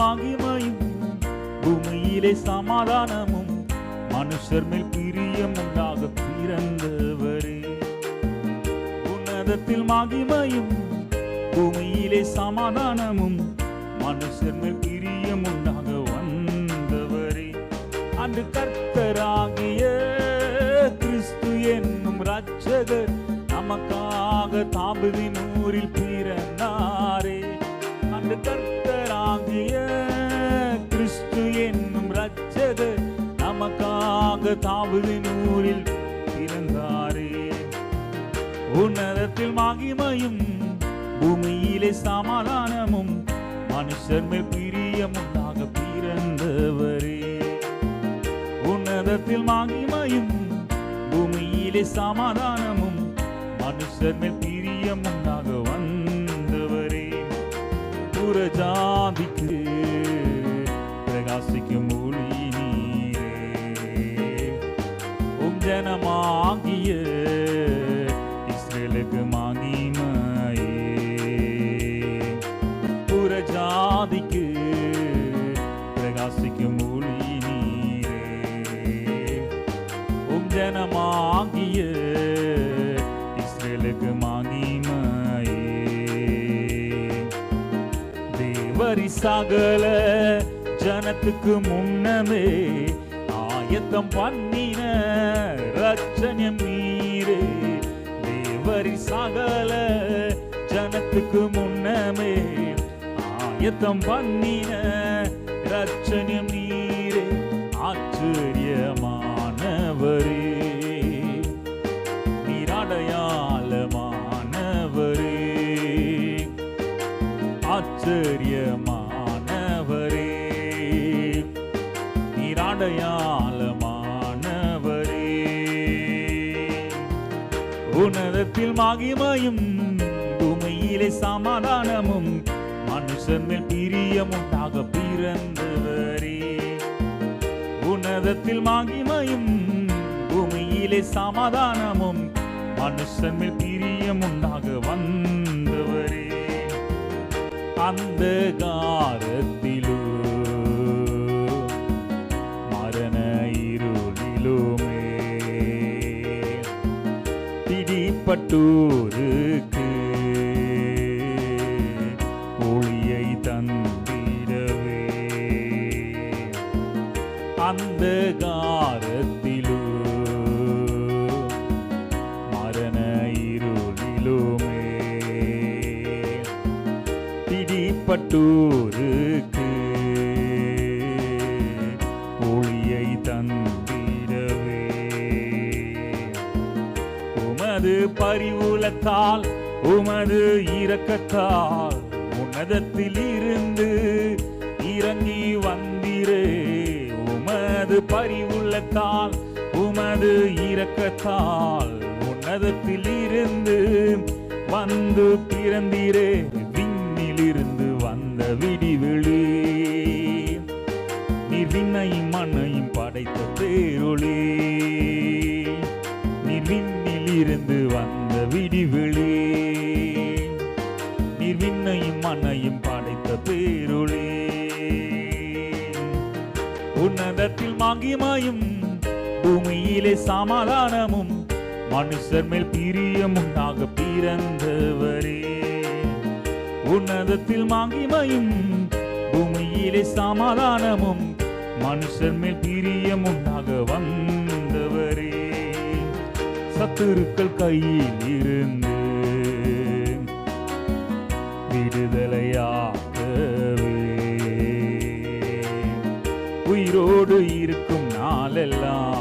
மகிமையும் பூமியிலே சமாதானமும் மனுஷர் மேல் பிரியம் உண்டாக பிறந்தவரே. உன்னதத்தில் மகிமையும் பூமியிலே சமாதானமும் மனுஷர் மேல் பிரியம் உண்டாக வந்தவரே. அன்று கர்த்தராகிய கிறிஸ்து என்னும் இரட்சகர் நமக்காக தாவீதின் ஊரில் பிறந்தாரே. அன்று கர்த்தராகிய கிறிஸ்து என்னும் இரட்சகர் நமக்காக தாவீதின் ஊரில் பிறந்தாரே. உன்னதத்தில் மகிமையும் பூமியிலே சமாதானமும் மனுஷர் மேல் பிரியம் உண்டாக பிறந்தவரே. உன்னதத்தில் மகிமையும் பூமியிலே சமாதானமும் மனுஷர் மேல் பிரியம் உண்டாக வந்தவரே. புறஜாதிக்கு பிரகாசிக்கும் ஒளி நீரே, உம் ஜனமாகிய இஸ்ரேலுக்கு மகிமையே. புறஜாதிக்கு பிரகாசிக்கும் ஒளி நீரே, உம் ஜனமாகிய இஸ்ரேலுக்கு மகிமையே. தேவரி சகல ஜனத்துக்கு முன்னமே ஆயத்தம் பண்ணின இரட்சணியம் நீரே. தேவரி சகல ஜனத்துக்கு முன்னமே ஆயத்தம் பண்ணின இரட்சணியம் நீரே. ஆச்சரியமானவரே, நீரடையாளமானவரே, ஆச்சரியமானவரே, நீரடையாளமானவரே. உன்னதத்தில் மகிமையும் பூமியிலே சமாதானமும் மனுஷன் மேல் பிரியம் உண்டாக பிறந்தவரே. உன்னதத்தில் மகிமையும் பூமியிலே சமாதானமும் மனுஷன் மேல் பிரியம் உண்டாக வந்தவரே. அந்தகாரத்திலோ மரண இருளிலுமே பிடிப்பட்டோருக்கு ஒளியை தந்திடவே. அந்தகாரத்திலோ மரண இருளிலுமே பிடிப்பட்டோருக்கு ஒளியை தந்திடவே. உமது பரிவுலத்தால் உமது இரக்கத்தால் உன்னதத்தில் இருந்து இறங்கி வந்திரே. உமது பரிவுள்ளத்தால் உமது இரக்கத்தால் உன்னதத்தில் இருந்து வந்து பிறந்திரே. விண்ணிலிருந்து வந்த விடிவெளி நீர் விண்ணையும் மண்ணையும் படைத்த பேரொளி. நீர் விண்ணிலிருந்து வந்த விடிவெளி நீர் விண்ணையும் மண்ணையும் படைத்த பேரொளி. உன்னதத்தில் மகிமையும் பூமியிலே சமாதானமும் மனுஷர் மேல் பிரியம் உண்டாக பிறந்தவரே. உன்னதத்தில் மகிமையும் பூமியிலே சமாதானமும் மனுஷர் மேல் பிரியம் உண்டாக வந்தவரே. சத்துருக்கள் கையில் இருந்து விடுதலையாகவே உயிரோடு இருக்கும் நாளெல்லாம்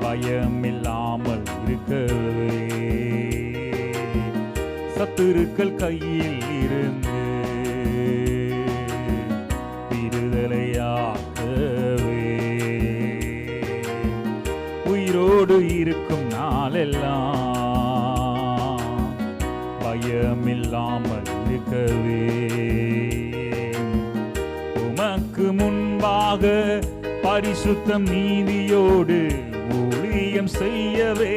பயமில்லாமல் இருக்கவே. சத்துருக்கள் கையில் இருந்து விடுதலையாகவே உயிரோடு இருக்கும் நாளெல்லாம் பயமில்லாமல் இருக்கவே. உமக்கு முன்பாக பரிசுத்தம் நீதியோடு ஊழியம் செய்யவே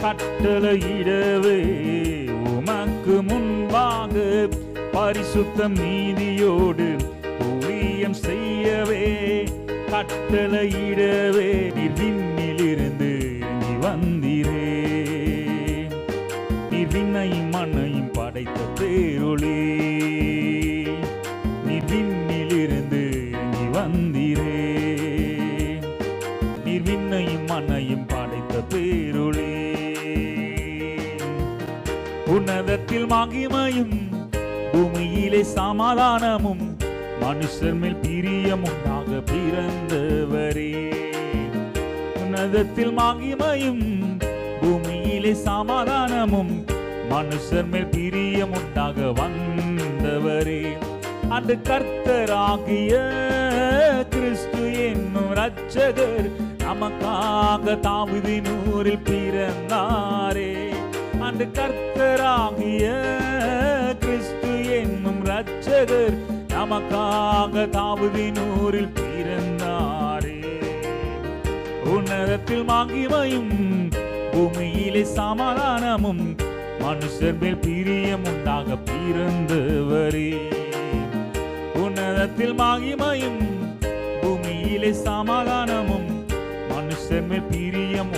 கட்டளையிடவே. உமக்கு முன்பாக பரிசுத்தம் நீதியோடு ஊழியம் செய்யவே கட்டளையிடவே நீர் விண்ணிலிருந்து இறங்கி வந்தீரே. நீர் விண்ணையும் மண்ணையும் படைத்த பேரொளி, நீர் விண்ணிலிருந்து இறங்கி வந்தீரே. நீர் விண்ணையும் மண்ணையும் படைத்த பேரொளி. உன்னதத்தில் மகிமையும் பூமியிலே சமாதானமும் மனுஷர் மேல் பிரியம் உண்டாக பிறந்தவரே. உன்னதத்தில் மகிமையும் பூமியிலே சமாதானமும் மனுஷர் மேல் பிரியம் உண்டாக வந்தவரே. அந்த கர்த்தராகிய கிறிஸ்து என்னும் இரட்சகர் நமக்காக தாவீதின் ஊரில் பிறந்தாரே. அந்த கர்த்தராகிய கிறிஸ்து என்னும் இரட்சகர் நமக்காக தாவீதின் ஊரில் பிறந்தாரே. உன்னதத்தில் மகிமையும் பூமியிலே சமாதானமும் மனுஷர் மேல் பிரியம் உண்டாக பிறந்தவரே. உன்னதத்தில் மகிமையும் பூமியிலே சமாதானமும் மனுஷர் மேல் பிரியம்